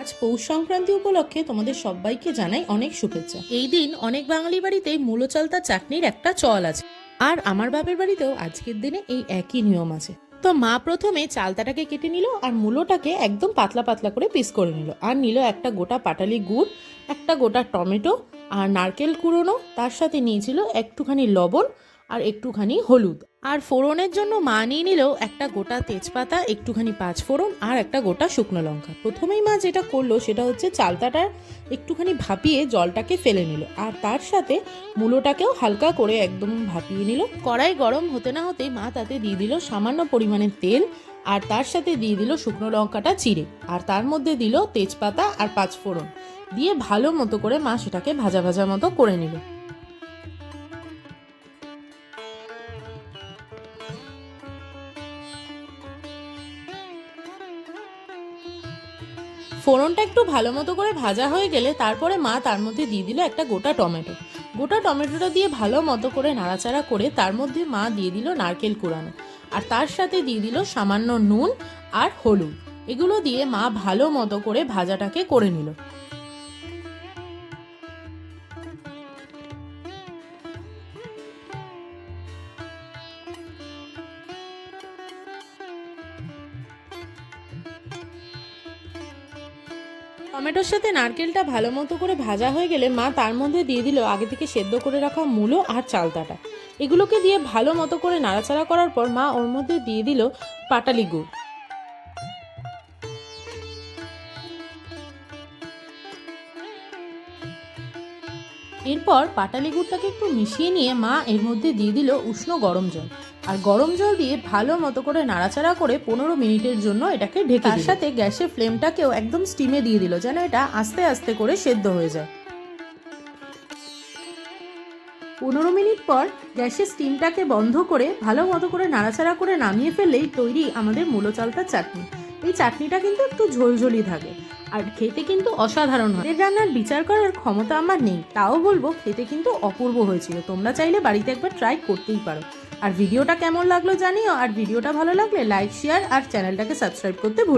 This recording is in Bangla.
আজ পৌষ সংক্রান্তি উপলক্ষে তোমাদের সবাইকে জানাই অনেক শুভেচ্ছা। এই দিন অনেক বাঙালি বাড়িতেই মূলো চালতা চাটনির একটা চল আছে, আর আমার বাপের বাড়িতেও আজকের দিনে এই একই নিয়ম আছে। তো মা প্রথমে চালতাটাকে কেটে নিল আর মূলোটাকে একদম পাতলা পাতলা করে পিস করে নিল, আর নিল একটা গোটা পাটালি গুড়, একটা গোটা টমেটো আর নারকেল কুড়োনো, তার সাথে নিয়েছিল একটুখানি লবণ আর একটুখানি হলুদ। আর ফোড়নের জন্য মা নিয়ে নিল একটা গোটা তেজপাতা, একটুখানি পাঁচ ফোড়ন আর একটা গোটা শুকনো লঙ্কা। প্রথমেই মা যেটা করলো সেটা হচ্ছে চালতাটা একটুখানি ভাপিয়ে জলটাকে ফেলে নিল, আর তার সাথে মূলোটাকেও হালকা করে একদম ভাপিয়ে নিল। কড়াই গরম হতে না হতেই মা তাতে দিয়ে দিল সামান্য পরিমাণে তেল, আর তার সাথে দিয়ে দিল শুকনো লঙ্কাটা চিড়ে, আর তার মধ্যে দিল তেজপাতা আর পাঁচ ফোড়ন দিয়ে ভালো মতো করে মা সেটাকে ভাজা ভাজা মতো করে নিল। ফোড়নটা একটু ভালো মতো করে ভাজা হয়ে গেলে তারপরে মা তার মধ্যে দিয়ে দিল একটা গোটা টমেটো। গোটা টমেটোটা দিয়ে ভালো মতো করে নাড়াচাড়া করে তার মধ্যে মা দিয়ে দিল নারকেল কুড়ানো, আর তার সাথে দিয়ে দিল সামান্য নুন আর হলুদ। এগুলো দিয়ে মা ভালো মতো করে ভাজাটাকে করে নিল। টমেটোর সাথে নারকেলটা ভালো মতো করে ভাজা হয়ে গেলে মা তার মধ্যে দিয়ে দিল আগে থেকে সেদ্ধ করে রাখা মূলো আর চালতাটা। এগুলোকে দিয়ে ভালো মতো করে নাড়াচাড়া করার পর মা ওর মধ্যে দিয়ে দিল পাটালি গুড়। এরপর পাটালি গুড়টাকে একটু মিশিয়ে নিয়ে মা এর মধ্যে দিয়ে দিল উষ্ণ গরম জল, আর গরম জল দিয়ে ভালো মতো করে নাড়াচাড়া করে 15 মিনিটের জন্য এটাকে ঢেকে তার সাথে গ্যাসের ফ্লেমটাকেও একদম স্টিমে দিয়ে দিল, যেন এটা আস্তে আস্তে করে সেদ্ধ হয়ে যায়। 15 মিনিট পর গ্যাসের স্টিমটাকে বন্ধ করে ভালো মতো করে নাড়াচাড়া করে নামিয়ে ফেললেই তৈরি আমাদের মূলো চালতার চাটনি। এই চাটনিটা কিন্তু একটু ঝোলঝোলি থাকে, আর খেতে কিন্তু অসাধারণ হয়। এর রান্নার বিচার করার ক্ষমতা আমার নেই, তাও বলবো খেতে কিন্তু অপূর্ব হয়েছিল। তোমরা চাইলে বাড়িতে একবার ট্রাই করতেই পারো। আর ভিডিওটা কেমন লাগলো জানিও, আর ভিডিওটা ভালো লাগলে লাইক, শেয়ার আর চ্যানেলটাকে সাবস্ক্রাইব করতে ভুলো না।